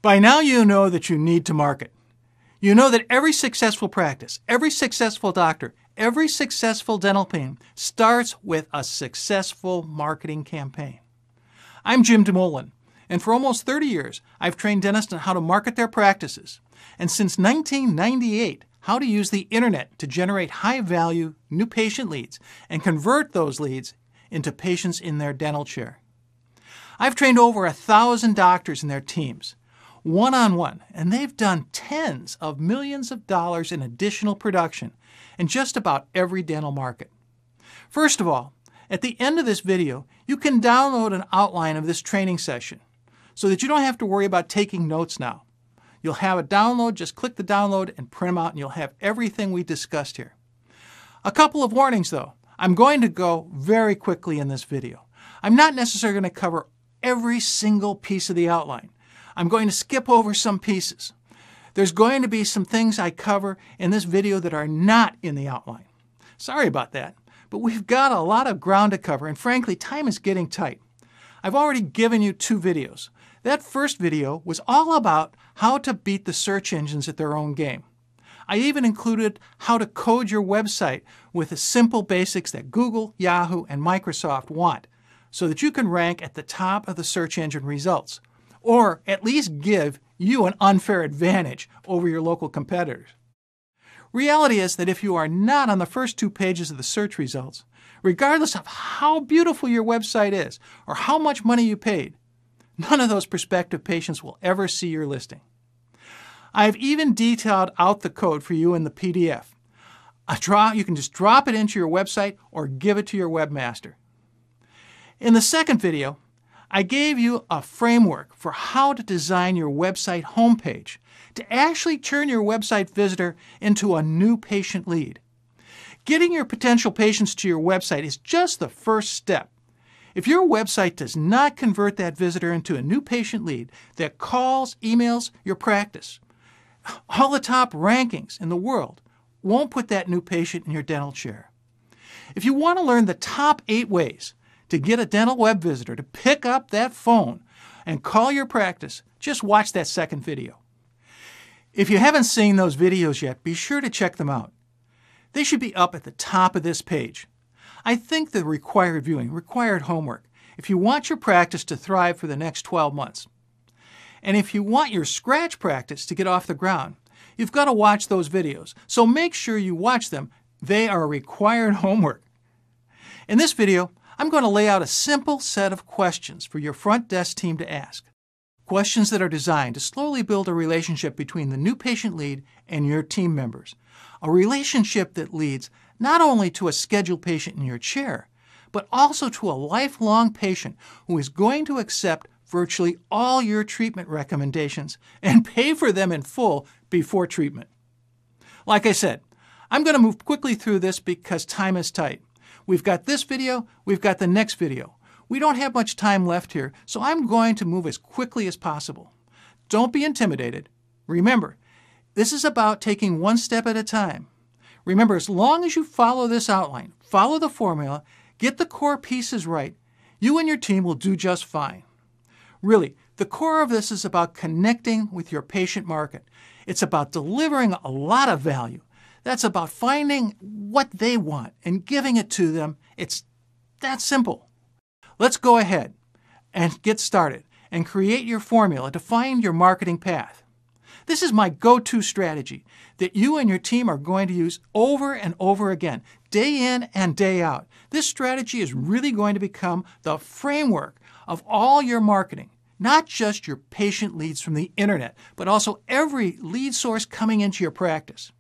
By now you know that you need to market. You know that every successful practice, every successful doctor, every successful dental team starts with a successful marketing campaign. I'm Jim DeMolin, and for almost 30 years, I've trained dentists on how to market their practices, and since 1998, how to use the internet to generate high-value new patient leads and convert those leads into patients in their dental chair. I've trained over 1,000 doctors and their teams, one-on-one, and they've done tens of millions of dollars in additional production in just about every dental market. First of all, at the end of this video, you can download an outline of this training session so that you don't have to worry about taking notes now. You'll have a download, just click the download and print them out, and you'll have everything we discussed here. A couple of warnings though. I'm going to go very quickly in this video. I'm not necessarily going to cover every single piece of the outline. I'm going to skip over some pieces. There's going to be some things I cover in this video that are not in the outline. Sorry about that, but we've got a lot of ground to cover, and frankly, time is getting tight. I've already given you 2 videos. That first video was all about how to beat the search engines at their own game. I even included how to code your website with the simple basics that Google, Yahoo, and Microsoft want so that you can rank at the top of the search engine results, or at least give you an unfair advantage over your local competitors. Reality is that if you are not on the first 2 pages of the search results, regardless of how beautiful your website is or how much money you paid, none of those prospective patients will ever see your listing. I've even detailed out the code for you in the PDF. You can just drop it into your website or give it to your webmaster. In the second video, I gave you a framework for how to design your website homepage to actually turn your website visitor into a new patient lead. Getting your potential patients to your website is just the first step. If your website does not convert that visitor into a new patient lead that calls, emails your practice, all the top rankings in the world won't put that new patient in your dental chair. If you want to learn the top 8 ways to get a dental web visitor to pick up that phone and call your practice, just watch that second video. If you haven't seen those videos yet, be sure to check them out. They should be up at the top of this page. I think the required viewing, required homework, if you want your practice to thrive for the next 12 months. And if you want your scratch practice to get off the ground, you've got to watch those videos. So make sure you watch them. They are required homework. In this video, I'm going to lay out a simple set of questions for your front desk team to ask. Questions that are designed to slowly build a relationship between the new patient lead and your team members. A relationship that leads not only to a scheduled patient in your chair, but also to a lifelong patient who is going to accept virtually all your treatment recommendations and pay for them in full before treatment. Like I said, I'm going to move quickly through this because time is tight. We've got this video, we've got the next video. We don't have much time left here, so I'm going to move as quickly as possible. Don't be intimidated. Remember, this is about taking one step at a time. Remember, as long as you follow this outline, follow the formula, get the core pieces right, you and your team will do just fine. Really, the core of this is about connecting with your patient market. It's about delivering a lot of value. That's about finding what they want and giving it to them. It's that simple. Let's go ahead and get started and create your formula to find your marketing path. This is my go-to strategy that you and your team are going to use over and over again, day in and day out. This strategy is really going to become the framework of all your marketing, not just your patient leads from the internet, but also every lead source coming into your practice.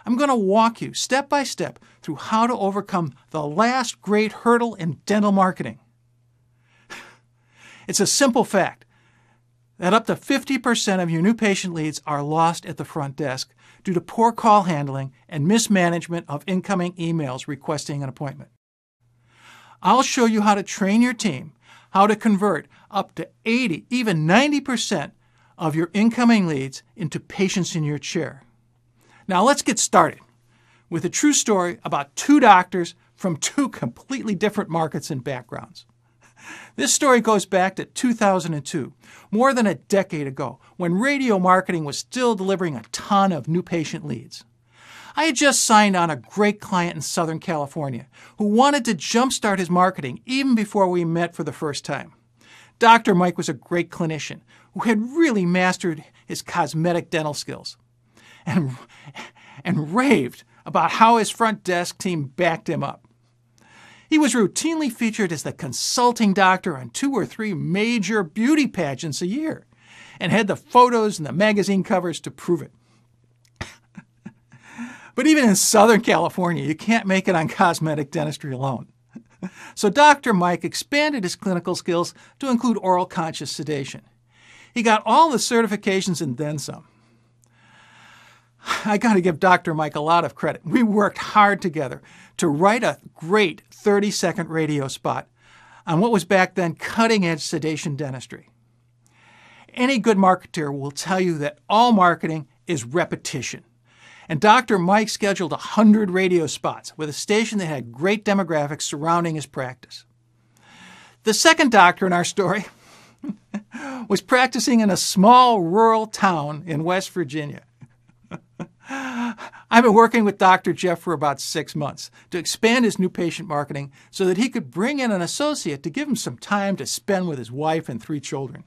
I'm going to walk you step by step through how to overcome the last great hurdle in dental marketing. It's a simple fact that up to 50% of your new patient leads are lost at the front desk due to poor call handling and mismanagement of incoming emails requesting an appointment. I'll show you how to train your team, how to convert up to 80, even 90% of your incoming leads into patients in your chair. Now let's get started with a true story about 2 doctors from 2 completely different markets and backgrounds. This story goes back to 2002, more than a decade ago, when radio marketing was still delivering a ton of new patient leads. I had just signed on a great client in Southern California who wanted to jumpstart his marketing even before we met for the first time. Dr. Mike was a great clinician who had really mastered his cosmetic dental skills and raved about how his front desk team backed him up. He was routinely featured as the consulting doctor on 2 or 3 major beauty pageants a year and had the photos and the magazine covers to prove it. But even in Southern California, you can't make it on cosmetic dentistry alone. So Dr. Mike expanded his clinical skills to include oral conscious sedation. He got all the certifications and then some. I got to give Dr. Mike a lot of credit. We worked hard together to write a great 30-second radio spot on what was back then cutting-edge sedation dentistry. Any good marketer will tell you that all marketing is repetition. And Dr. Mike scheduled 100 radio spots with a station that had great demographics surrounding his practice. The second doctor in our story was practicing in a small rural town in West Virginia. I've been working with Dr. Jeff for about 6 months to expand his new patient marketing so that he could bring in an associate to give him some time to spend with his wife and 3 children.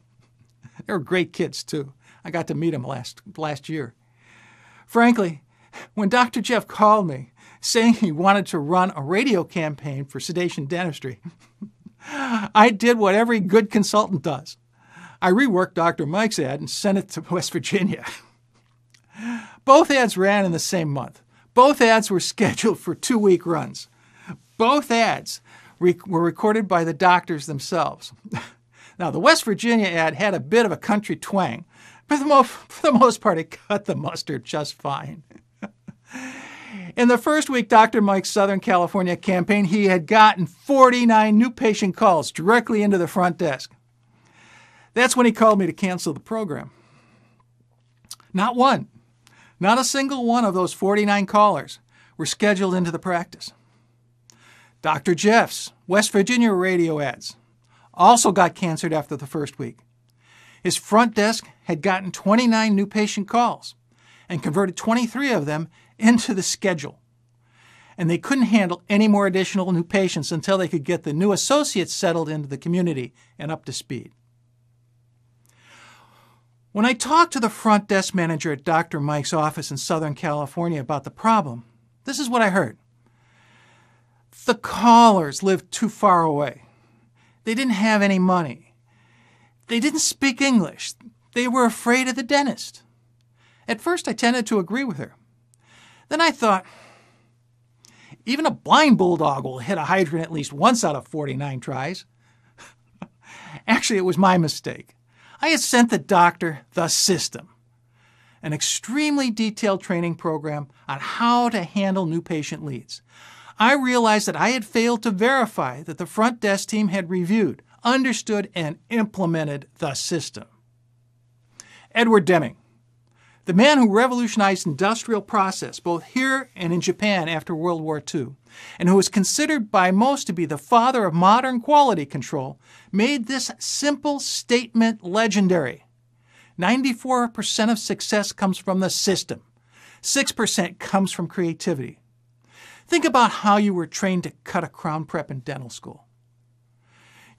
They were great kids, too. I got to meet them last year. Frankly, when Dr. Jeff called me saying he wanted to run a radio campaign for sedation dentistry, I did what every good consultant does. I reworked Dr. Mike's ad and sent it to West Virginia. Both ads ran in the same month. Both ads were scheduled for 2-week runs. Both ads were recorded by the doctors themselves. Now, the West Virginia ad had a bit of a country twang, but for the most part, it cut the mustard just fine. In the first week, Dr. Mike's Southern California campaign, he had gotten 49 new patient calls directly into the front desk. That's when he called me to cancel the program. Not one, not a single one of those 49 callers were scheduled into the practice. Dr. Jeff's West Virginia radio ads also got canceled after the first week. His front desk had gotten 29 new patient calls and converted 23 of them into the schedule. And they couldn't handle any more additional new patients until they could get the new associates settled into the community and up to speed. When I talked to the front desk manager at Dr. Mike's office in Southern California about the problem, this is what I heard. The callers lived too far away. They didn't have any money. They didn't speak English. They were afraid of the dentist. At first, I tended to agree with her. Then I thought, even a blind bulldog will hit a hydrant at least once out of 49 tries. Actually, it was my mistake. I had sent the doctor the system, an extremely detailed training program on how to handle new patient leads. I realized that I had failed to verify that the front desk team had reviewed, understood, and implemented the system. Edward Deming, the man who revolutionized industrial process both here and in Japan after World War II, and who is considered by most to be the father of modern quality control, made this simple statement legendary. 94% of success comes from the system. 6% comes from creativity. Think about how you were trained to cut a crown prep in dental school.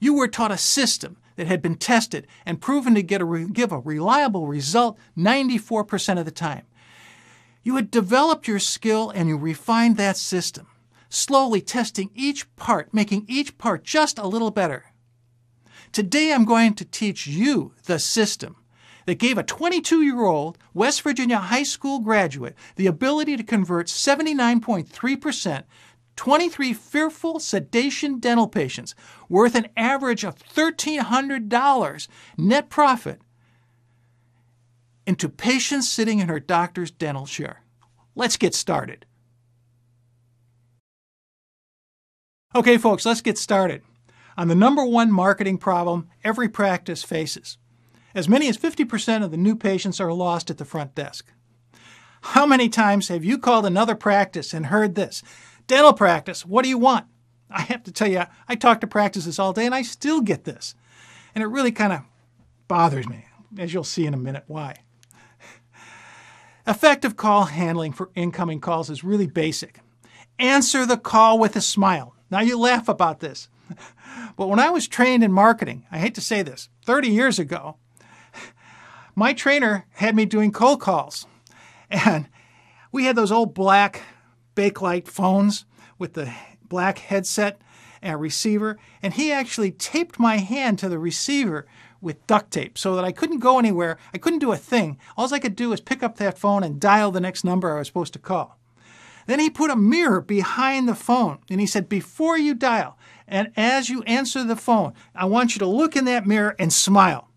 You were taught a system that had been tested and proven to give a reliable result 94% of the time. You had developed your skill and you refined that system, slowly testing each part, making each part just a little better. Today I'm going to teach you the system that gave a 22-year-old West Virginia high school graduate the ability to convert 79.3%, 23 fearful sedation dental patients worth an average of $1,300 net profit into patients sitting in her doctor's dental chair. Let's get started. Okay, folks, let's get started on the number one marketing problem every practice faces. As many as 50% of the new patients are lost at the front desk. How many times have you called another practice and heard this? Dental practice, what do you want? I have to tell you, I talk to practices all day and I still get this. And it really kind of bothers me, as you'll see in a minute why. Effective call handling for incoming calls is really basic. Answer the call with a smile. Now you laugh about this, but when I was trained in marketing, I hate to say this, 30 years ago, my trainer had me doing cold calls. And we had those old black Bakelite phones with the black headset and receiver, and he actually taped my hand to the receiver with duct tape so that I couldn't go anywhere. I couldn't do a thing. All I could do was pick up that phone and dial the next number I was supposed to call. Then he put a mirror behind the phone, and he said, before you dial and as you answer the phone, I want you to look in that mirror and smile.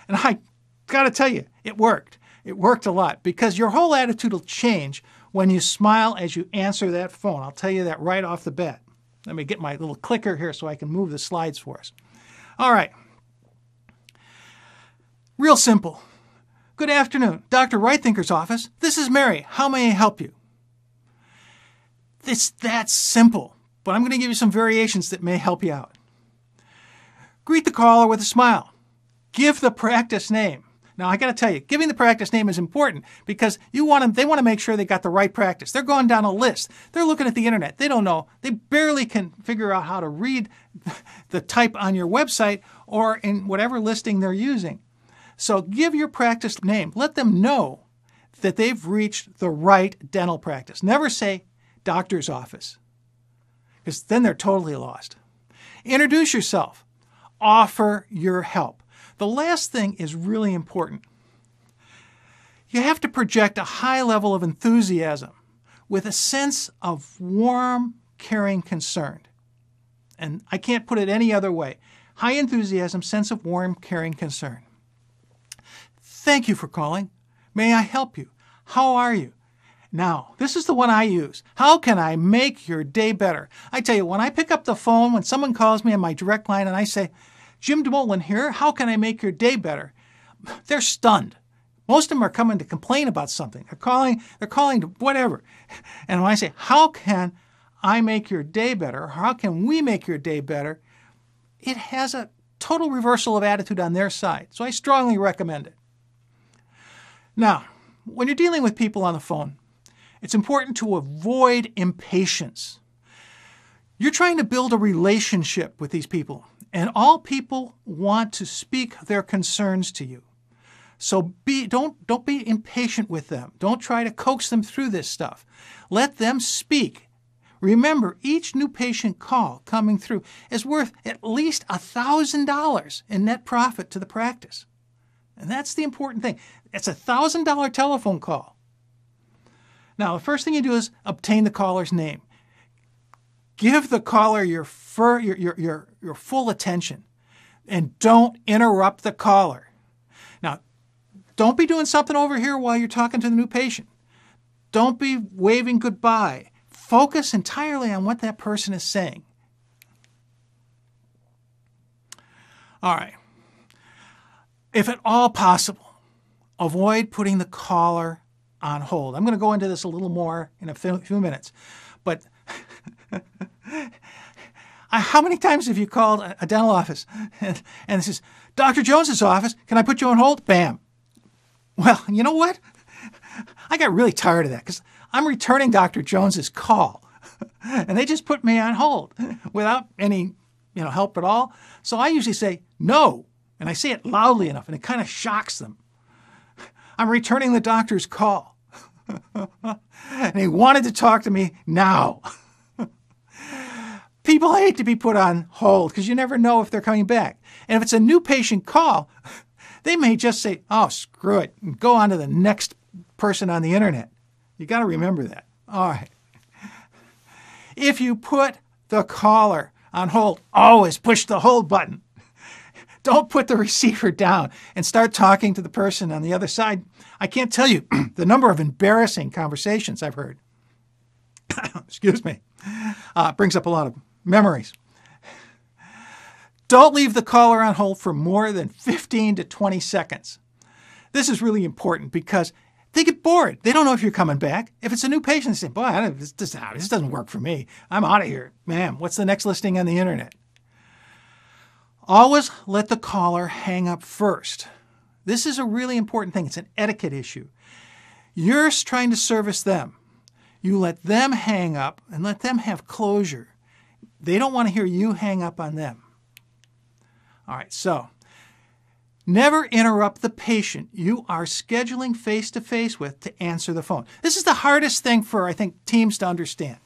And I got to tell you, it worked. It worked a lot because your whole attitude will change when you smile as you answer that phone. I'll tell you that right off the bat. Let me get my little clicker here so I can move the slides for us. All right. Real simple. Good afternoon, Dr. Reithinker's office. This is Mary. How may I help you? It's that simple, but I'm going to give you some variations that may help you out. Greet the caller with a smile. Give the practice name. Now, I got to tell you, giving the practice name is important because they want to make sure they got the right practice. They're going down a list. They're looking at the internet. They don't know. They barely can figure out how to read the type on your website or in whatever listing they're using. So give your practice name. Let them know that they've reached the right dental practice. Never say doctor's office, because then they're totally lost. Introduce yourself. Offer your help. The last thing is really important. You have to project a high level of enthusiasm with a sense of warm, caring concern. And I can't put it any other way. High enthusiasm, sense of warm, caring concern. Thank you for calling. May I help you? How are you? Now, this is the one I use. How can I make your day better? I tell you, when I pick up the phone, when someone calls me on my direct line and I say, Jim DeMolin here, how can I make your day better? They're stunned. Most of them are coming to complain about something. They're calling to whatever. And when I say, how can I make your day better? Or how can we make your day better? It has a total reversal of attitude on their side. So I strongly recommend it. Now, when you're dealing with people on the phone, it's important to avoid impatience. You're trying to build a relationship with these people, and all people want to speak their concerns to you. So don't be impatient with them. Don't try to coax them through this stuff. Let them speak. Remember, each new patient call coming through is worth at least $1,000 in net profit to the practice. And that's the important thing. It's a $1,000 telephone call. Now, the first thing you do is obtain the caller's name. Give the caller your full attention, and don't interrupt the caller. Now, don't be doing something over here while you're talking to the new patient. Don't be waving goodbye. Focus entirely on what that person is saying. All right. If at all possible, avoid putting the caller on hold. I'm going to go into this a little more in a few minutes, but how many times have you called a dental office and it says, Dr. Jones's office, can I put you on hold? Bam. Well, you know what? I got really tired of that because I'm returning Dr. Jones's call and they just put me on hold without any help at all. So I usually say no, and I say it loudly enough and it kind of shocks them. I'm returning the doctor's call. And he wanted to talk to me now. People hate to be put on hold because you never know if they're coming back. And if it's a new patient call, they may just say, oh, screw it, and go on to the next person on the internet. You got to remember that. All right. If you put the caller on hold, always push the hold button. Don't put the receiver down and start talking to the person on the other side. I can't tell you the number of embarrassing conversations I've heard. Excuse me. Brings up a lot of memories. Don't leave the caller on hold for more than 15 to 20 seconds. This is really important because They get bored. They don't know if you're coming back. If it's a new patient, they say, boy, this doesn't work for me. I'm out of here. Man, what's the next listing on the internet? Always let the caller hang up first. This is a really important thing. It's an etiquette issue. You're trying to service them. You let them hang up and let them have closure. They don't want to hear you hang up on them. All right, so never interrupt the patient you are scheduling face-to-face with to answer the phone. This is the hardest thing for, I think, teams to understand.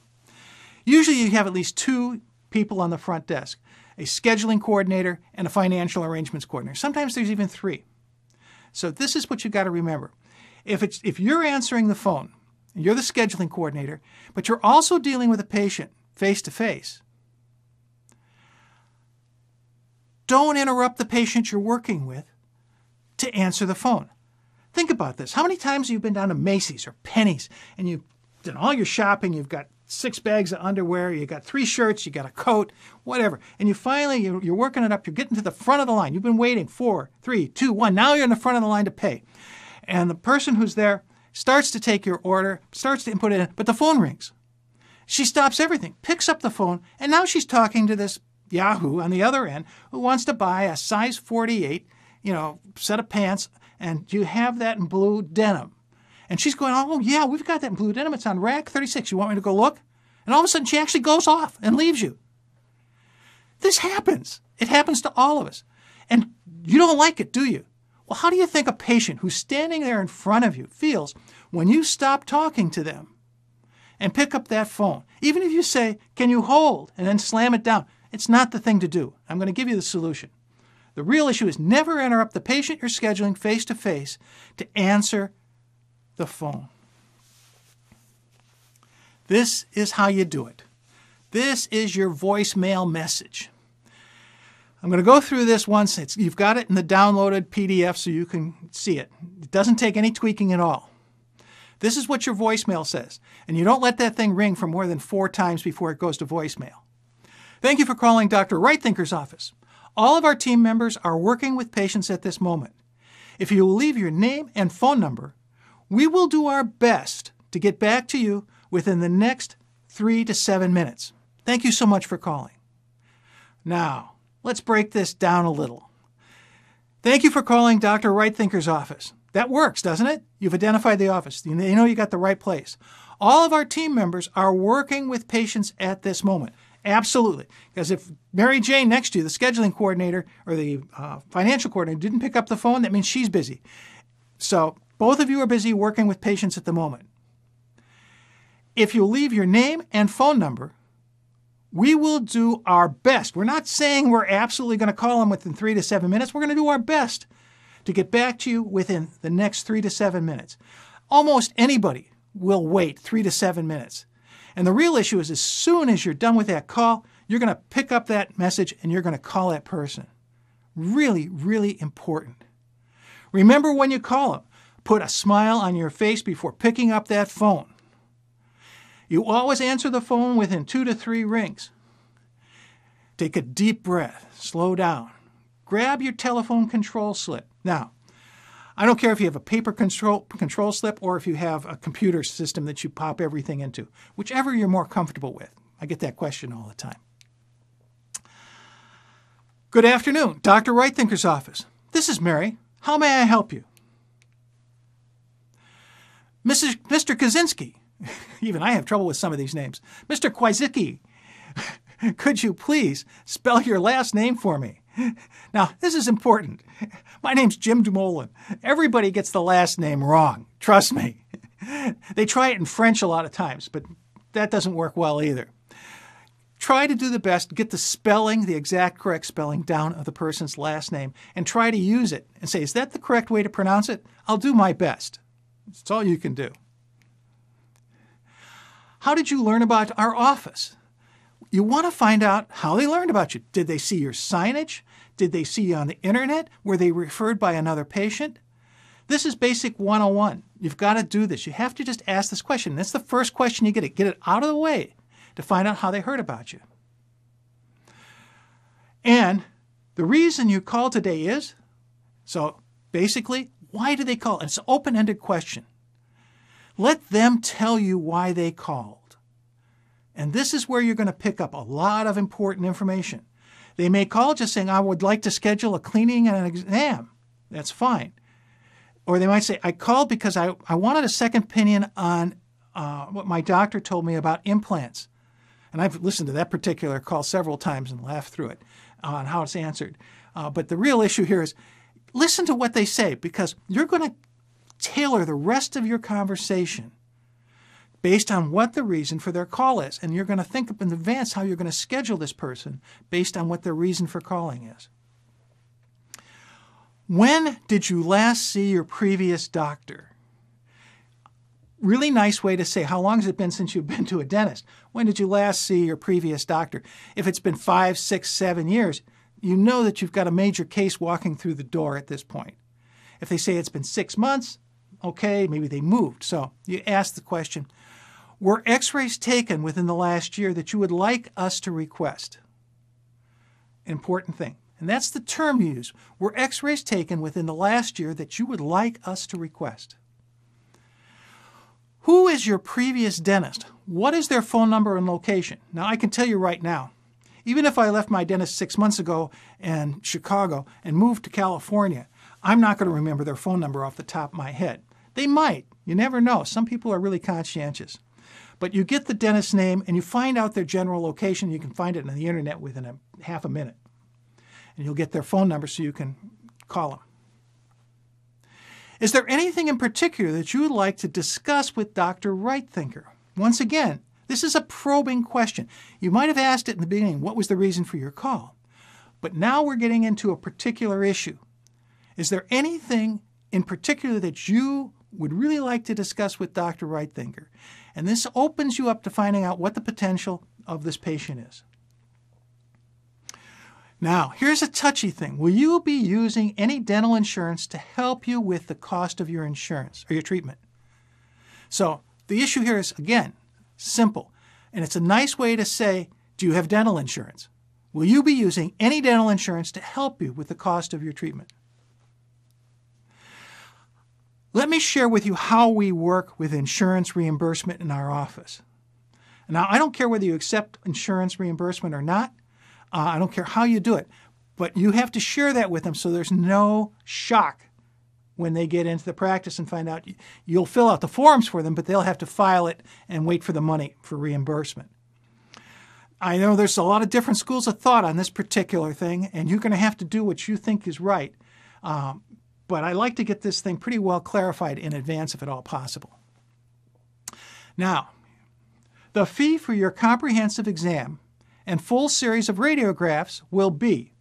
Usually you have at least 2 people on the front desk, a scheduling coordinator and a financial arrangements coordinator. Sometimes there's even 3. So this is what you've got to remember. If you're answering the phone, and you're the scheduling coordinator, but you're also dealing with a patient face-to-face, don't interrupt the patient you're working with to answer the phone. Think about this. How many times have you been down to Macy's or Penny's and you've done all your shopping, you've got 6 bags of underwear, you got 3 shirts, you got a coat, whatever, and you're working it up, you're getting to the front of the line. You've been waiting 4, 3, 2, 1. Now you're in the front of the line to pay. And the person who's there starts to take your order, starts to input it in, but the phone rings. She stops everything, picks up the phone, and now she's talking to this Yahoo on the other end who wants to buy a size 48, set of pants, and you have that in blue denim. And she's going, oh, yeah, we've got that in blue denim. It's on rack 36. You want me to go look? And all of a sudden, she actually goes off and leaves you. This happens. It happens to all of us. And you don't like it, do you? Well, how do you think a patient who's standing there in front of you feels when you stop talking to them and pick up that phone? Even if you say, can you hold, and then slam it down, it's not the thing to do. I'm going to give you the solution. The real issue is never interrupt the patient you're scheduling face-to-face to answer the phone. This is how you do it. This is your voicemail message. I'm going to go through this once. You've got it in the downloaded PDF so you can see it. It doesn't take any tweaking at all. This is what your voicemail says. And you don't let that thing ring for more than 4 times before it goes to voicemail. Thank you for calling Dr. Right Thinker's office. All of our team members are working with patients at this moment. If you will leave your name and phone number, we will do our best to get back to you within the next 3 to 7 minutes. Thank you so much for calling. Now, let's break this down a little. Thank you for calling Dr. Right Thinker's office. That works, doesn't it? You've identified the office. They know you got the right place. All of our team members are working with patients at this moment. Absolutely. Because if Mary Jane next to you, the scheduling coordinator or the financial coordinator, didn't pick up the phone, that means she's busy. So both of you are busy working with patients at the moment. If you leave your name and phone number, we will do our best. We're not saying we're absolutely going to call them within 3 to 7 minutes. We're going to do our best to get back to you within the next 3 to 7 minutes. Almost anybody will wait 3 to 7 minutes. And the real issue is as soon as you're done with that call, you're going to pick up that message and you're going to call that person. Really, really important. Remember when you call them, put a smile on your face before picking up that phone. You always answer the phone within 2 to 3 rings. Take a deep breath, slow down. Grab your telephone control slip. Now, I don't care if you have a paper control slip or if you have a computer system that you pop everything into, whichever you're more comfortable with. I get that question all the time. Good afternoon, Dr. Right Thinker's office. This is Mary. How may I help you? Mr. Kaczynski. Even I have trouble with some of these names. Mr. Kwasicki, could you please spell your last name for me? Now, this is important. My name's Jim Dumoulin. Everybody gets the last name wrong. Trust me. They try it in French a lot of times, but that doesn't work well either. Try to do the best, get the spelling, the exact correct spelling down of the person's last name, and try to use it and say, is that the correct way to pronounce it? I'll do my best. That's all you can do. How did you learn about our office? You want to find out how they learned about you. Did they see your signage? Did they see you on the internet? Were they referred by another patient? This is basic 101. You've got to do this. You have to just ask this question. That's the first question you get it out of the way to find out how they heard about you. And the reason you called today is, so basically, why did they call? And it's an open-ended question. Let them tell you why they called. And this is where you're going to pick up a lot of important information. They may call just saying, I would like to schedule a cleaning and an exam. That's fine. Or they might say, I called because I wanted a second opinion on what my doctor told me about implants. And I've listened to that particular call several times and laughed through it on how it's answered. But the real issue here is listen to what they say, because you're going to tailor the rest of your conversation based on what the reason for their call is. And you're going to think in advance how you're going to schedule this person based on what their reason for calling is. When did you last see your previous doctor? Really nice way to say, how long has it been since you've been to a dentist? When did you last see your previous doctor? If it's been 5, 6, 7 years, you know that you've got a major case walking through the door at this point. If they say it's been 6 months, okay, maybe they moved. So you ask the question, were x-rays taken within the last year that you would like us to request? Important thing. And that's the term you use. Were x-rays taken within the last year that you would like us to request? Who is your previous dentist? What is their phone number and location? Now, I can tell you right now, even if I left my dentist 6 months ago in Chicago and moved to California, I'm not going to remember their phone number off the top of my head. They might. You never know. Some people are really conscientious. But you get the dentist's name and you find out their general location. You can find it on the internet within half a minute. And you'll get their phone number so you can call them. Is there anything in particular that you would like to discuss with Dr. Reitthinker? Once again, this is a probing question. You might have asked it in the beginning, what was the reason for your call? But now we're getting into a particular issue. Is there anything in particular that you would really like to discuss with Dr. Reitthinker? And this opens you up to finding out what the potential of this patient is. Now, here's a touchy thing. Will you be using any dental insurance to help you with the cost of your insurance or your treatment? So the issue here is, again, simple. And it's a nice way to say, do you have dental insurance? Will you be using any dental insurance to help you with the cost of your treatment? Let me share with you how we work with insurance reimbursement in our office. Now, I don't care whether you accept insurance reimbursement or not. I don't care how you do it, but you have to share that with them so there's no shock when they get into the practice and find out. You'll fill out the forms for them, but they'll have to file it and wait for the money for reimbursement. I know there's a lot of different schools of thought on this particular thing, and you're going to have to do what you think is right. But I like to get this thing pretty well clarified in advance if at all possible. Now, the fee for your comprehensive exam and full series of radiographs will be,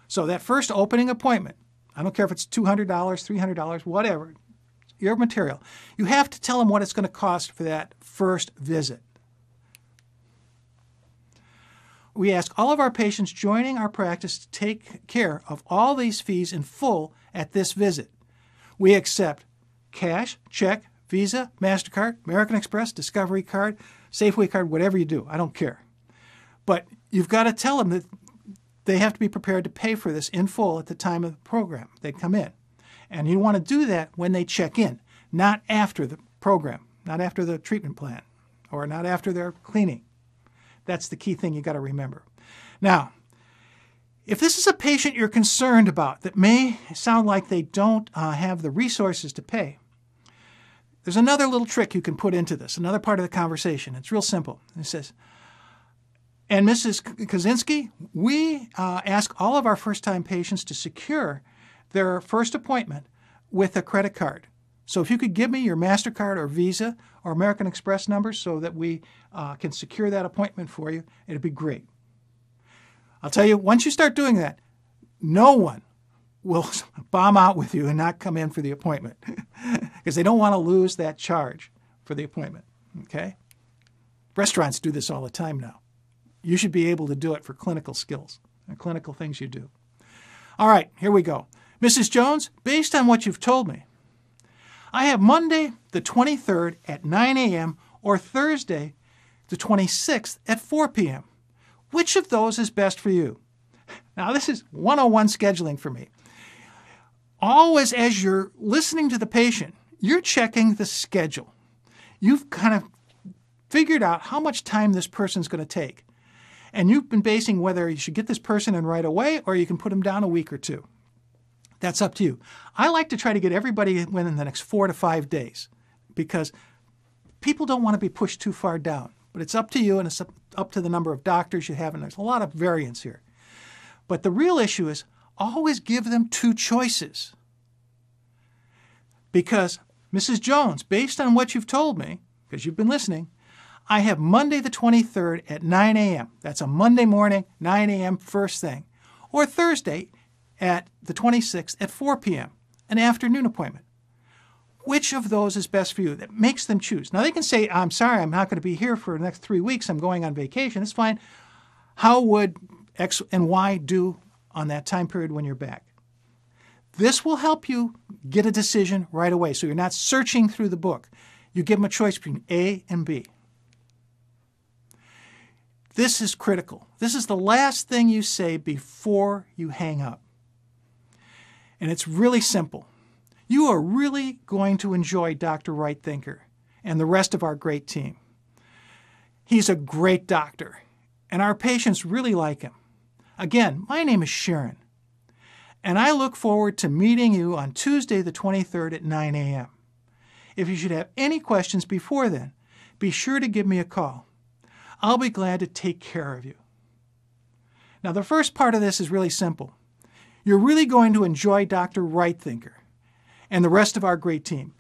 so that first opening appointment, I don't care if it's $200, $300, whatever, your material, you have to tell them what it's going to cost for that first visit. We ask all of our patients joining our practice to take care of all these fees in full at this visit. We accept cash, check, Visa, MasterCard, American Express, Discovery Card, Safeway Card, whatever you do. I don't care. But you've got to tell them that they have to be prepared to pay for this in full at the time of the program. They come in. And you want to do that when they check in, not after the program, not after the treatment plan, or not after their cleaning. That's the key thing you got to remember. Now, if this is a patient you're concerned about that may sound like they don't have the resources to pay, there's another little trick you can put into this, another part of the conversation. It's real simple. It says, and Mrs. Kaczynski, we ask all of our first-time patients to secure their first appointment with a credit card. So if you could give me your MasterCard or Visa or American Express numbers so that we can secure that appointment for you, it'd be great. I'll tell you, once you start doing that, no one will bomb out with you and not come in for the appointment because they don't want to lose that charge for the appointment, okay? Restaurants do this all the time now. You should be able to do it for clinical skills and clinical things you do. All right, here we go. Mrs. Jones, based on what you've told me, I have Monday the 23rd at 9 a.m. or Thursday the 26th at 4 p.m. Which of those is best for you? Now, this is 101 scheduling for me. Always as you're listening to the patient, you're checking the schedule. you've kind of figured out how much time this person's going to take. And you've been basing whether you should get this person in right away or you can put them down a week or two. That's up to you. I like to try to get everybody within the next 4 to 5 days because people don't want to be pushed too far down. But it's up to you and it's up to the number of doctors you have, and there's a lot of variance here. But the real issue is always give them 2 choices. Because, Mrs. Jones, based on what you've told me, because you've been listening, I have Monday the 23rd at 9 a.m. That's a Monday morning, 9 a.m. first thing. Or Thursday at the 26th at 4 p.m., an afternoon appointment. Which of those is best for you? That makes them choose. Now, they can say, I'm sorry, I'm not going to be here for the next 3 weeks. I'm going on vacation. It's fine. How would X and Y do on that time period when you're back? This will help you get a decision right away, so you're not searching through the book. You give them a choice between A and B. This is critical. This is the last thing you say before you hang up. And it's really simple. You are really going to enjoy Dr. Right Thinker and the rest of our great team. He's a great doctor, and our patients really like him. Again, my name is Sharon, and I look forward to meeting you on Tuesday the 23rd at 9 a.m. If you should have any questions before then, be sure to give me a call. I'll be glad to take care of you. Now, the first part of this is really simple. You're really going to enjoy Dr. Right Thinker and the rest of our great team.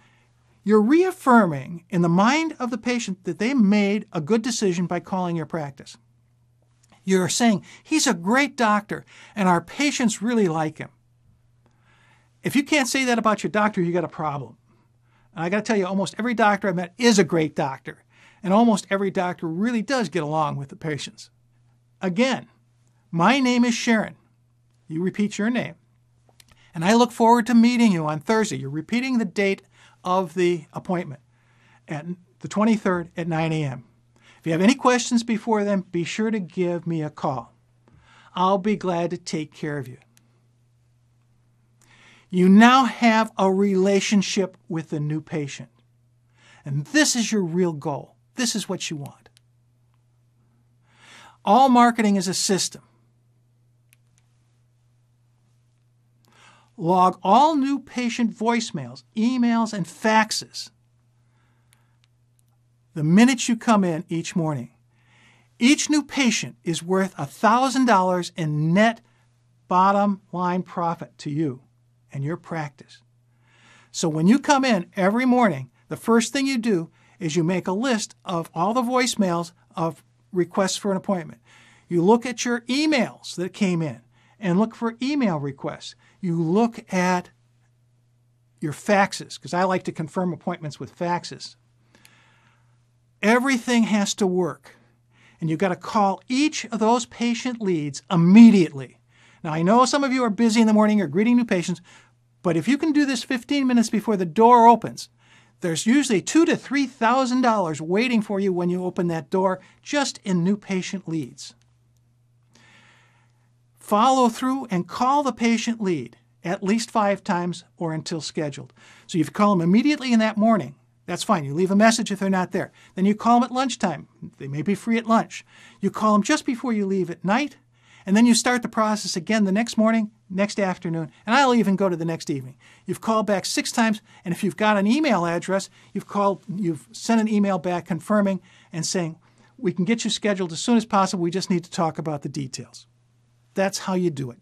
You're reaffirming in the mind of the patient that they made a good decision by calling your practice. You're saying, he's a great doctor, and our patients really like him. If you can't say that about your doctor, you got a problem. And I got to tell you, almost every doctor I've met is a great doctor, and almost every doctor really does get along with the patients. Again, my name is Sharon. You repeat your name. And I look forward to meeting you on Thursday. You're repeating the date of the appointment at the 23rd at 9 a.m. If you have any questions before then, be sure to give me a call. I'll be glad to take care of you. You now have a relationship with the new patient. And this is your real goal. This is what you want. All marketing is a system. Log all new patient voicemails, emails, and faxes the minute you come in each morning. Each new patient is worth $1,000 in net bottom line profit to you and your practice. So when you come in every morning, the first thing you do is you make a list of all the voicemails of requests for an appointment. You look at your emails that came in and look for email requests. You look at your faxes, because I like to confirm appointments with faxes. Everything has to work, and you've got to call each of those patient leads immediately. Now, I know some of you are busy in the morning, you're greeting new patients, but if you can do this 15 minutes before the door opens, there's usually $2,000 to $3,000 waiting for you when you open that door just in new patient leads. Follow through and call the patient lead at least 5 times or until scheduled. So you call them immediately in that morning. That's fine. You leave a message if they're not there. Then you call them at lunchtime. They may be free at lunch. You call them just before you leave at night, and then you start the process again the next morning, next afternoon, and I'll even go to the next evening. You've called back 6 times, and if you've got an email address, you've sent an email back confirming and saying, we can get you scheduled as soon as possible. We just need to talk about the details. That's how you do it.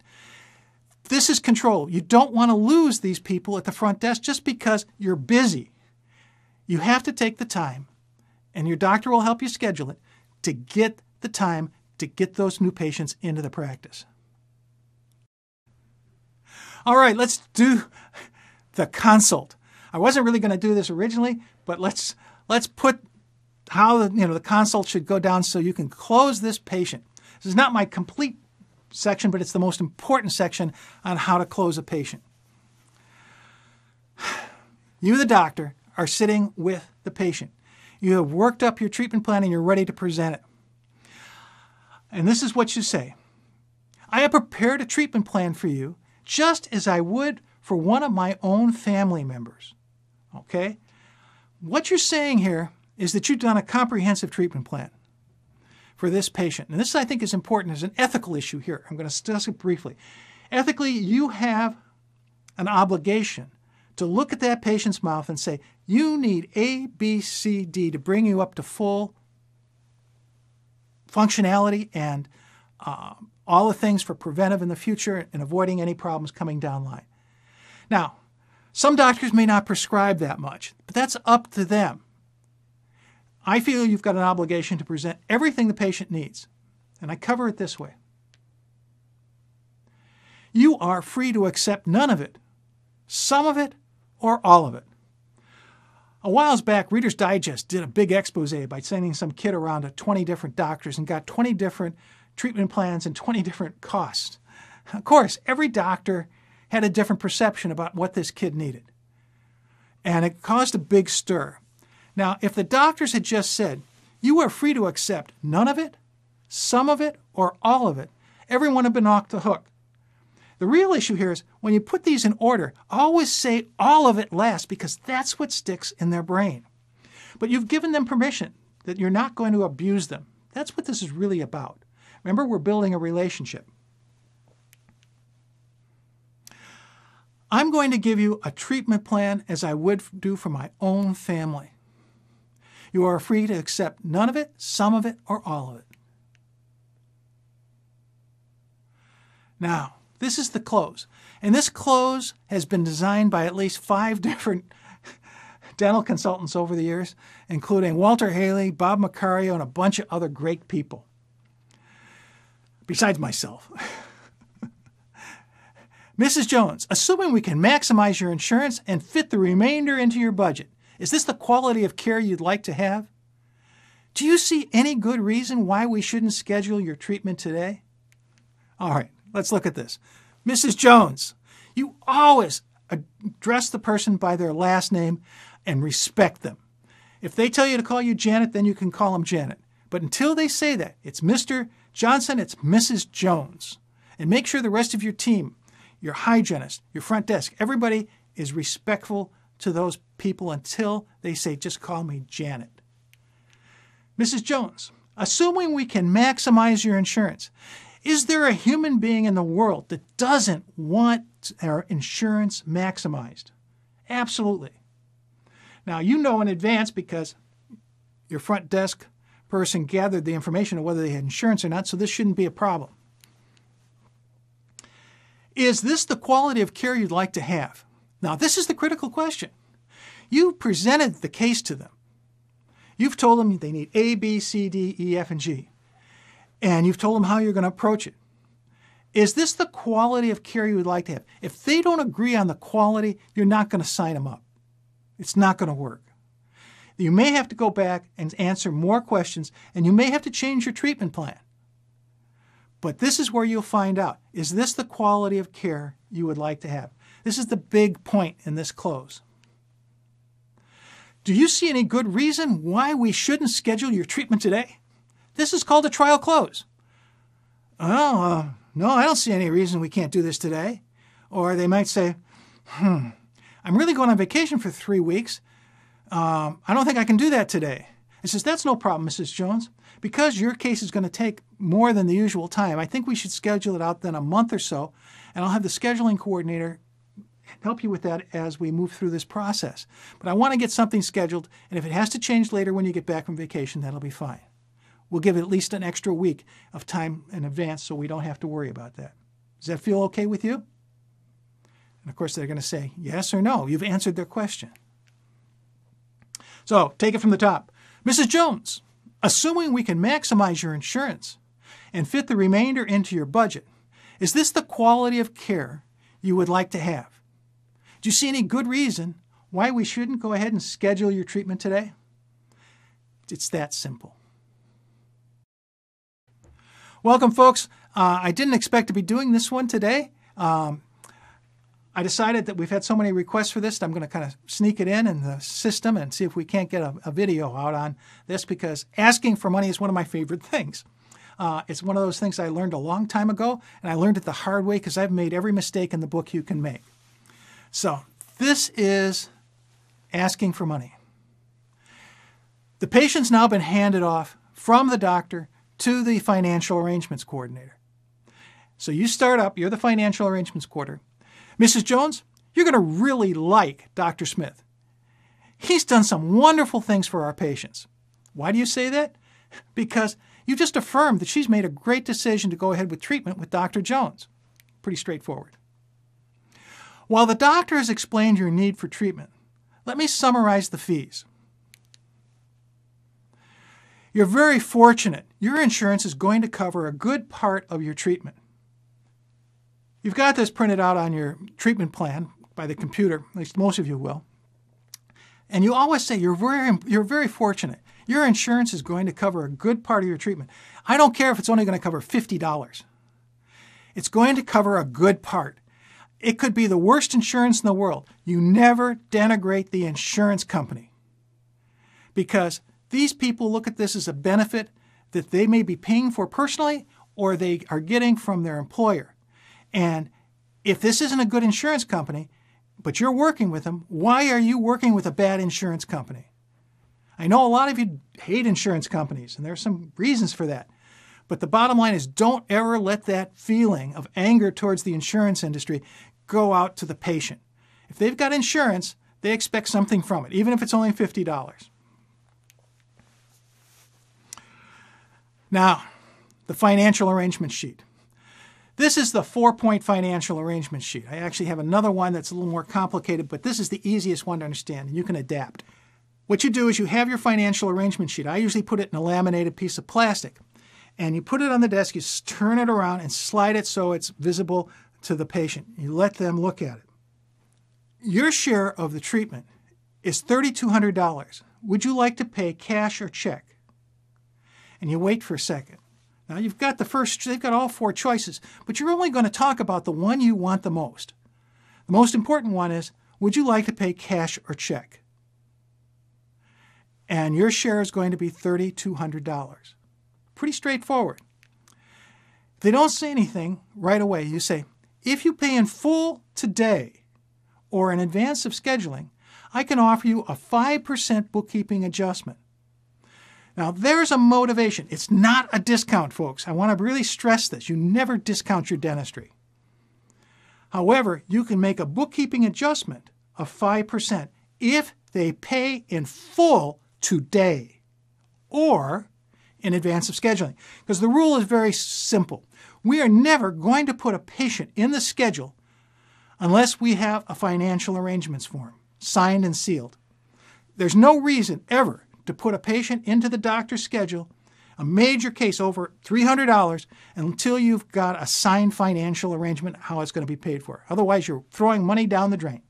This is control. You don't want to lose these people at the front desk just because you're busy. You have to take the time, and your doctor will help you schedule it, to get the time to get those new patients into the practice. All right, let's do the consult. I wasn't really going to do this originally, but let's put how the consult should go down so you can close this patient. This is not my complete section, but it's the most important section on how to close a patient. You, the doctor, are sitting with the patient. You have worked up your treatment plan and you're ready to present it. And this is what you say. I have prepared a treatment plan for you just as I would for one of my own family members. Okay? What you're saying here is that you've done a comprehensive treatment plan for this patient. And this, I think, is important as an ethical issue here. I'm going to discuss it briefly. Ethically, you have an obligation to look at that patient's mouth and say, you need A, B, C, D to bring you up to full functionality and all the things for preventive in the future and avoiding any problems coming down line. Now, some doctors may not prescribe that much, but that's up to them. I feel you've got an obligation to present everything the patient needs, and I cover it this way. You are free to accept none of it, some of it, or all of it. A while back, Reader's Digest did a big expose by sending some kid around to 20 different doctors and got 20 different treatment plans and 20 different costs. Of course, every doctor had a different perception about what this kid needed, and it caused a big stir. Now, if the doctors had just said, you are free to accept none of it, some of it, or all of it, everyone would have been off the hook. The real issue here is when you put these in order, always say all of it last because that's what sticks in their brain. But you've given them permission that you're not going to abuse them. That's what this is really about. Remember, we're building a relationship. I'm going to give you a treatment plan as I would do for my own family. You are free to accept none of it, some of it, or all of it. Now, this is the close. And this close has been designed by at least 5 different dental consultants over the years, including Walter Haley, Bob Macario, and a bunch of other great people, besides myself. Mrs. Jones, assuming we can maximize your insurance and fit the remainder into your budget, is this the quality of care you'd like to have? Do you see any good reason why we shouldn't schedule your treatment today? All right, let's look at this. Mrs. Jones, you always address the person by their last name and respect them. If they tell you to call you Janet, then you can call them Janet. But until they say that, it's Mr. Johnson, it's Mrs. Jones. And make sure the rest of your team, your hygienist, your front desk, everybody is respectful to those people until they say, just call me Janet. Mrs. Jones, assuming we can maximize your insurance, is there a human being in the world that doesn't want their insurance maximized? Absolutely. Now, you know in advance because your front desk person gathered the information of whether they had insurance or not, so this shouldn't be a problem. Is this the quality of care you'd like to have? Now, this is the critical question. You presented the case to them. You've told them they need A, B, C, D, E, F, and G. And you've told them how you're going to approach it. Is this the quality of care you would like to have? If they don't agree on the quality, you're not going to sign them up. It's not going to work. You may have to go back and answer more questions, and you may have to change your treatment plan. But this is where you'll find out, is this the quality of care you would like to have? This is the big point in this close. Do you see any good reason why we shouldn't schedule your treatment today? This is called a trial close. Oh, no, I don't see any reason we can't do this today. Or they might say, I'm really going on vacation for 3 weeks. I don't think I can do that today. It says, that's no problem, Mrs. Jones. Because your case is going to take more than the usual time, I think we should schedule it out then a month or so, and I'll have the scheduling coordinator help you with that as we move through this process. But I want to get something scheduled, and if it has to change later when you get back from vacation, that'll be fine. We'll give it at least an extra week of time in advance so we don't have to worry about that. Does that feel okay with you? And of course, they're going to say yes or no. You've answered their question. So take it from the top. Mrs. Jones, assuming we can maximize your insurance and fit the remainder into your budget, is this the quality of care you would like to have? Do you see any good reason why we shouldn't go ahead and schedule your treatment today? It's that simple. Welcome, folks. I didn't expect to be doing this one today. I decided that we've had so many requests for this that I'm going to kind of sneak it in the system and see if we can't get a video out on this, because asking for money is one of my favorite things. It's one of those things I learned a long time ago, and I learned it the hard way because I've made every mistake in the book you can make. So this is asking for money. The patient's now been handed off from the doctor to the financial arrangements coordinator. So you start up, you're the financial arrangements coordinator. Mrs. Jones, you're going to really like Dr. Smith. He's done some wonderful things for our patients. Why do you say that? Because you just affirmed that she's made a great decision to go ahead with treatment with Dr. Jones. Pretty straightforward. While the doctor has explained your need for treatment, let me summarize the fees. You're very fortunate. Your insurance is going to cover a good part of your treatment. You've got this printed out on your treatment plan by the computer, at least most of you will. And you always say you're very fortunate. Your insurance is going to cover a good part of your treatment. I don't care if it's only going to cover $50. It's going to cover a good part. It could be the worst insurance in the world. You never denigrate the insurance company, because these people look at this as a benefit that they may be paying for personally or they are getting from their employer. And if this isn't a good insurance company, but you're working with them, why are you working with a bad insurance company? I know a lot of you hate insurance companies, and there are some reasons for that. But the bottom line is, don't ever let that feeling of anger towards the insurance industry go out to the patient. If they've got insurance, they expect something from it, even if it's only $50. Now, the financial arrangement sheet. This is the 4-point financial arrangement sheet. I actually have another one that's a little more complicated, but this is the easiest one to understand, and you can adapt. What you do is you have your financial arrangement sheet. I usually put it in a laminated piece of plastic, and you put it on the desk, you turn it around and slide it so it's visible to the patient. You let them look at it. Your share of the treatment is $3,200. Would you like to pay cash or check? And you wait for a second. Now they've got all 4 choices, but you're only going to talk about the one you want the most. The most important one is, would you like to pay cash or check? And your share is going to be $3,200. Pretty straightforward. If they don't say anything right away, you say, if you pay in full today or in advance of scheduling, I can offer you a 5% bookkeeping adjustment. Now, there's a motivation. It's not a discount, folks. I want to really stress this. You never discount your dentistry. However, you can make a bookkeeping adjustment of 5% if they pay in full today or in advance of scheduling. Because the rule is very simple. We are never going to put a patient in the schedule unless we have a financial arrangements form, signed and sealed. There's no reason ever to put a patient into the doctor's schedule, a major case over $300, until you've got a signed financial arrangement how it's going to be paid for. Otherwise, you're throwing money down the drain.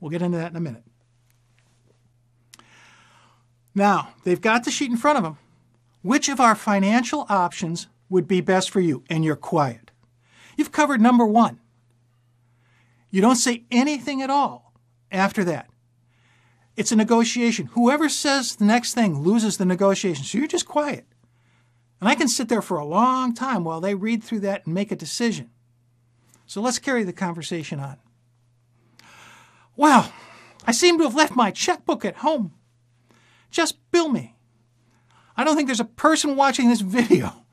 We'll get into that in a minute. Now, they've got the sheet in front of them. Which of our financial options would be best for you? And you're quiet. You've covered number 1. You don't say anything at all after that. It's a negotiation. Whoever says the next thing loses the negotiation. So you're just quiet. And I can sit there for a long time while they read through that and make a decision. So let's carry the conversation on. Well, I seem to have left my checkbook at home. Just bill me. I don't think there's a person watching this video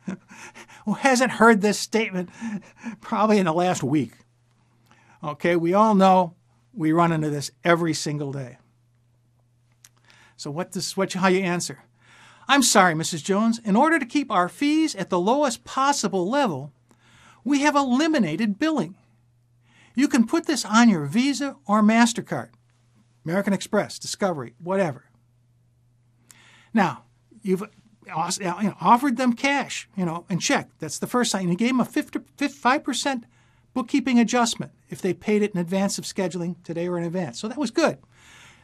who hasn't heard this statement probably in the last week. Okay, we all know we run into this every single day. So how you answer? I'm sorry, Mrs. Jones. In order to keep our fees at the lowest possible level, we have eliminated billing. You can put this on your Visa or MasterCard, American Express, Discovery, whatever. Now, you've offered them cash, and check. That's the first sign. You gave them a 5% bookkeeping adjustment if they paid it in advance of scheduling today or in advance. So that was good.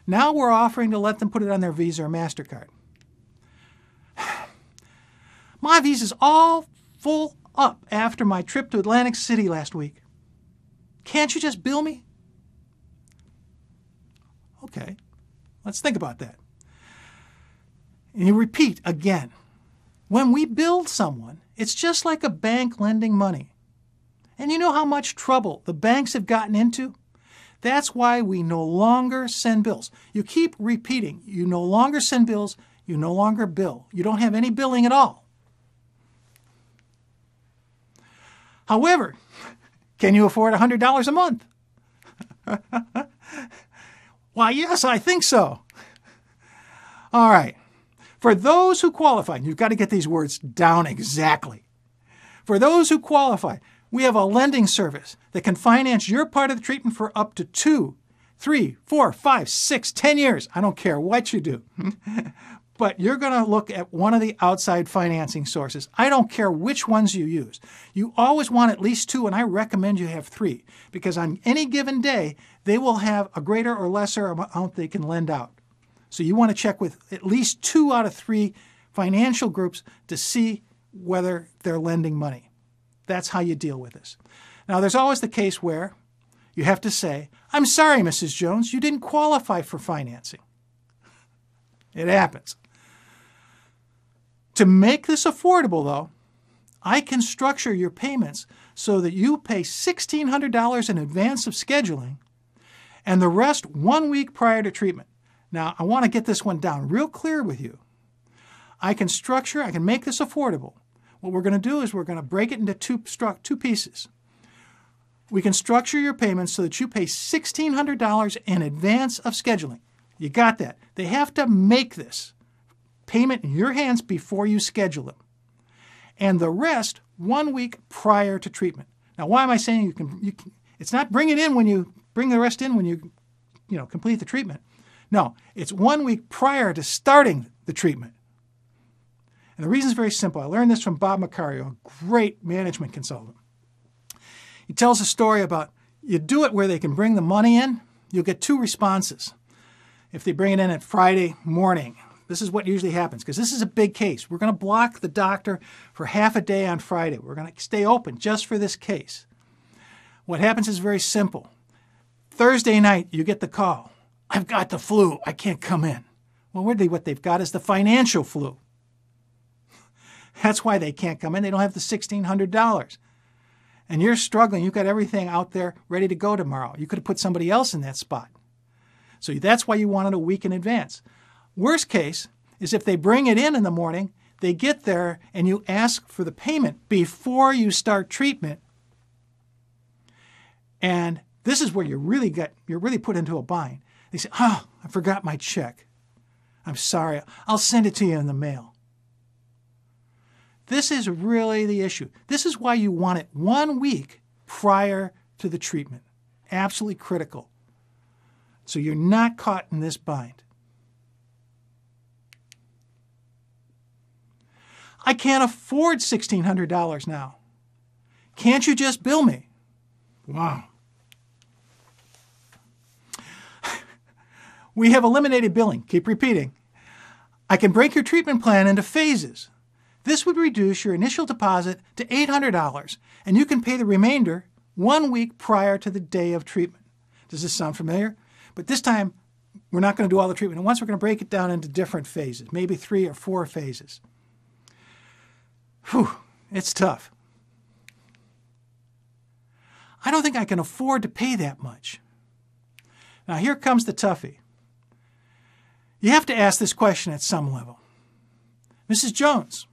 Now we're offering to let them put it on their Visa or MasterCard. My Visa's all full up after my trip to Atlantic City last week. Can't you just bill me? Okay, let's think about that. And you repeat again. When we bill someone, it's just like a bank lending money. And you know how much trouble the banks have gotten into? That's why we no longer send bills. You keep repeating, you no longer send bills, You no longer bill. You don't have any billing at all. However, can you afford $100 a month? Why, yes, I think so. All right. For those who qualify, you've got to get these words down exactly. For those who qualify, we have a lending service that can finance your part of the treatment for up to 2, 3, 4, 5, 6, 10 years. I don't care what you do. But you're going to look at one of the outside financing sources. I don't care which ones you use. You always want at least 2, and I recommend you have 3, because on any given day, they will have a greater or lesser amount they can lend out. So you want to check with at least 2 out of 3 financial groups to see whether they're lending money. That's how you deal with this. Now, there's always the case where you have to say, I'm sorry, Mrs. Jones, you didn't qualify for financing. It happens. To make this affordable, though, I can structure your payments so that you pay $1,600 in advance of scheduling and the rest 1 week prior to treatment. Now, I want to get this one down real clear with you. I can make this affordable. What we're going to do is we're going to break it into two pieces. We can structure your payments so that you pay $1,600 in advance of scheduling. You got that. They have to make this payment in your hands before you schedule them. And the rest 1 week prior to treatment. Now, why am I saying you can it's not bring the rest in when you complete the treatment. No, it's 1 week prior to starting the treatment. And the reason is very simple. I learned this from Bob Macario, a great management consultant. He tells a story about you do it where they can bring the money in, you'll get 2 responses. If they bring it in at Friday morning, this is what usually happens, because this is a big case. We're going to block the doctor for half a day on Friday. We're going to stay open just for this case. What happens is very simple. Thursday night, you get the call. I've got the flu. I can't come in. Well, what they've got is the financial flu. That's why they can't come in. They don't have the $1,600. And you're struggling. You've got everything out there ready to go tomorrow. You could have put somebody else in that spot. So that's why you want it a week in advance. Worst case is if they bring it in the morning, they get there and you ask for the payment before you start treatment. And this is where you're really put into a bind. They say, I forgot my check. I'm sorry. I'll send it to you in the mail. This is really the issue. This is why you want it 1 week prior to the treatment. Absolutely critical. So you're not caught in this bind. I can't afford $1,600 now. Can't you just bill me? Wow. We have eliminated billing. Keep repeating. I can break your treatment plan into phases. This would reduce your initial deposit to $800, and you can pay the remainder 1 week prior to the day of treatment. Does this sound familiar? But this time, we're not going to do all the treatment at once. We're going to break it down into different phases, maybe 3 or 4 phases. Whew, it's tough. I don't think I can afford to pay that much. Now, here comes the toughie. You have to ask this question at some level. Mrs. Jones,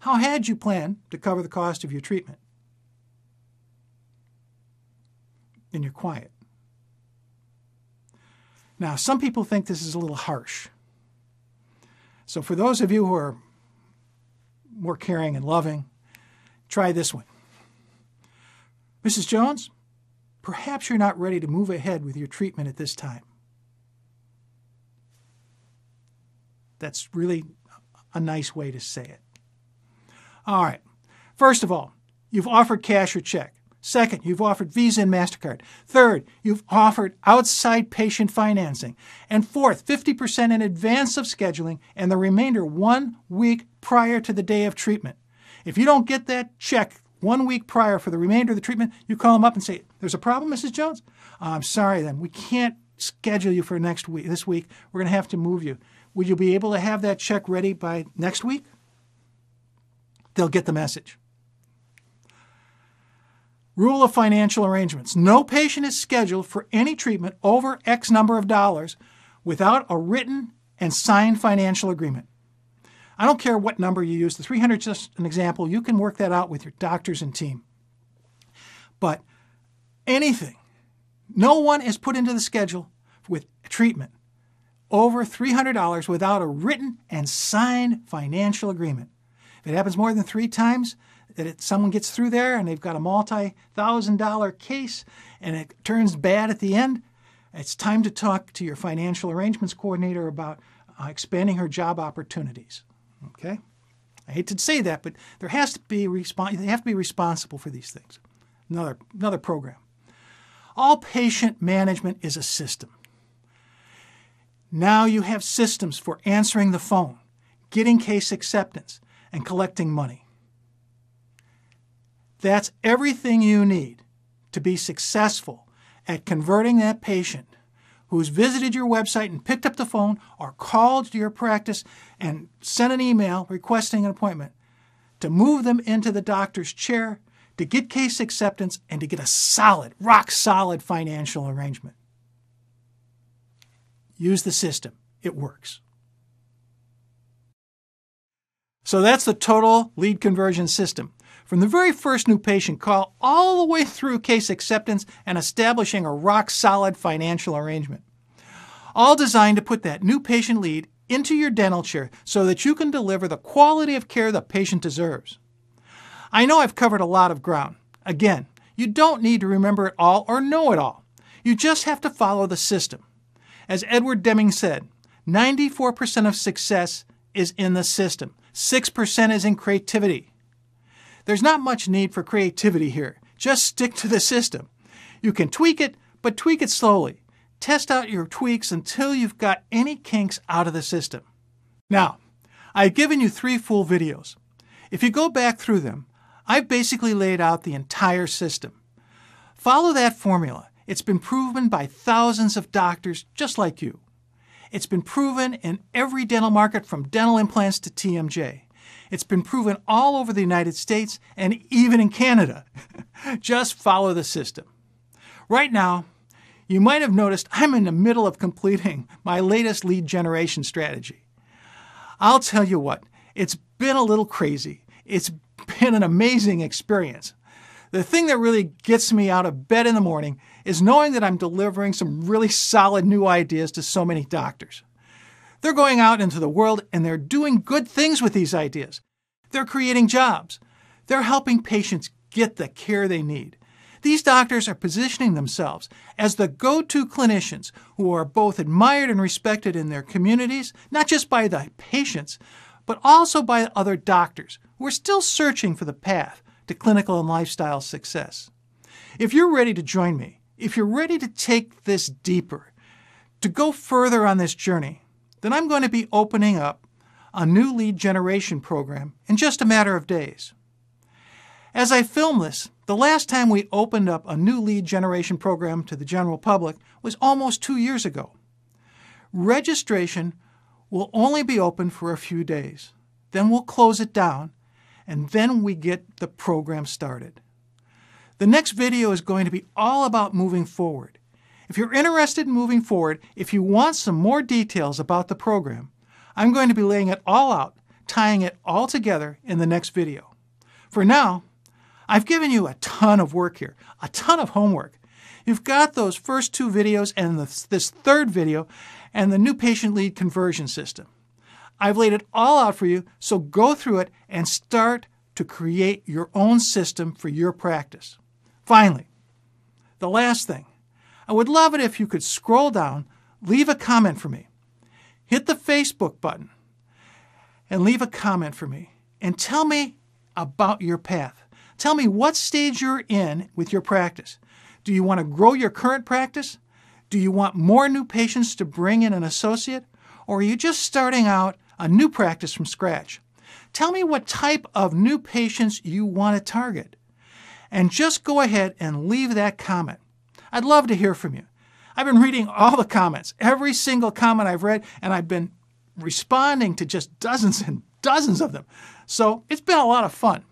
how had you planned to cover the cost of your treatment? And you're quiet. Now, some people think this is a little harsh. So for those of you who are more caring and loving, try this one. Mrs. Jones, perhaps you're not ready to move ahead with your treatment at this time. That's really a nice way to say it. All right. First of all, you've offered cash or check. Second, you've offered Visa and MasterCard. Third, you've offered outside patient financing. And fourth, 50% in advance of scheduling and the remainder 1 week prior to the day of treatment. If you don't get that check 1 week prior for the remainder of the treatment, you call them up and say, there's a problem, Mrs. Jones? I'm sorry then. We can't schedule you for this week. We're going to have to move you. Would you be able to have that check ready by next week? They'll get the message. Rule of financial arrangements. No patient is scheduled for any treatment over X number of dollars without a written and signed financial agreement. I don't care what number you use. The 300 is just an example. You can work that out with your doctors and team. But anything, no one is put into the schedule with treatment over $300 without a written and signed financial agreement. If it happens more than 3 times, that someone gets through there and they've got a multi-thousand-dollar case and it turns bad at the end, it's time to talk to your financial arrangements coordinator about expanding her job opportunities. Okay? I hate to say that, but they have to be responsible for these things. Another program. All patient management is a system. Now you have systems for answering the phone, getting case acceptance, and collecting money. That's everything you need to be successful at converting that patient who's visited your website and picked up the phone or called to your practice and sent an email requesting an appointment, to move them into the doctor's chair, to get case acceptance, and to get a solid, rock-solid financial arrangement. Use the system. It works. So that's the total lead conversion system. From the very first new patient call all the way through case acceptance and establishing a rock-solid financial arrangement. All designed to put that new patient lead into your dental chair so that you can deliver the quality of care the patient deserves. I know I've covered a lot of ground. Again, you don't need to remember it all or know it all. You just have to follow the system. As Edward Deming said, 94% of success is in the system. 6% is in creativity. There's not much need for creativity here. Just stick to the system. You can tweak it, but tweak it slowly. Test out your tweaks until you've got any kinks out of the system. Now, I've given you 3 full videos. If you go back through them, I've basically laid out the entire system. Follow that formula. It's been proven by thousands of doctors just like you. It's been proven in every dental market from dental implants to TMJ. It's been proven all over the United States and even in Canada. Just follow the system. Right now, you might have noticed I'm in the middle of completing my latest lead generation strategy. I'll tell you what, it's been a little crazy. It's been an amazing experience. The thing that really gets me out of bed in the morning is knowing that I'm delivering some really solid new ideas to so many doctors. They're going out into the world and they're doing good things with these ideas. They're creating jobs. They're helping patients get the care they need. These doctors are positioning themselves as the go-to clinicians who are both admired and respected in their communities, not just by the patients, but also by other doctors who are still searching for the path to clinical and lifestyle success. If you're ready to join me, if you're ready to take this deeper, to go further on this journey, then I'm going to be opening up a new lead generation program in just a matter of days. As I film this, the last time we opened up a new lead generation program to the general public was almost 2 years ago. Registration will only be open for a few days. Then we'll close it down, and then we get the program started. The next video is going to be all about moving forward. If you're interested in moving forward, if you want some more details about the program, I'm going to be laying it all out, tying it all together in the next video. For now, I've given you a ton of work here, a ton of homework. You've got those first 2 videos and this third video and the new patient lead conversion system. I've laid it all out for you, so go through it and start to create your own system for your practice. Finally, the last thing, I would love it if you could scroll down, leave a comment for me. Hit the Facebook button and leave a comment for me and tell me about your path. Tell me what stage you're in with your practice. Do you want to grow your current practice? Do you want more new patients to bring in an associate? Or are you just starting out a new practice from scratch? Tell me what type of new patients you want to target. And just go ahead and leave that comment. I'd love to hear from you. I've been reading all the comments, every single comment I've read, and I've been responding to just dozens and dozens of them. So it's been a lot of fun.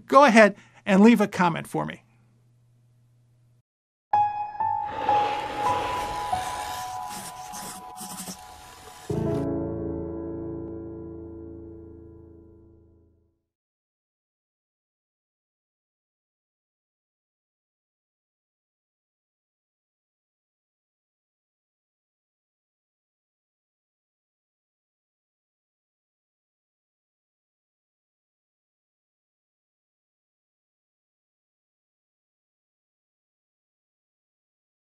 Go ahead and leave a comment for me.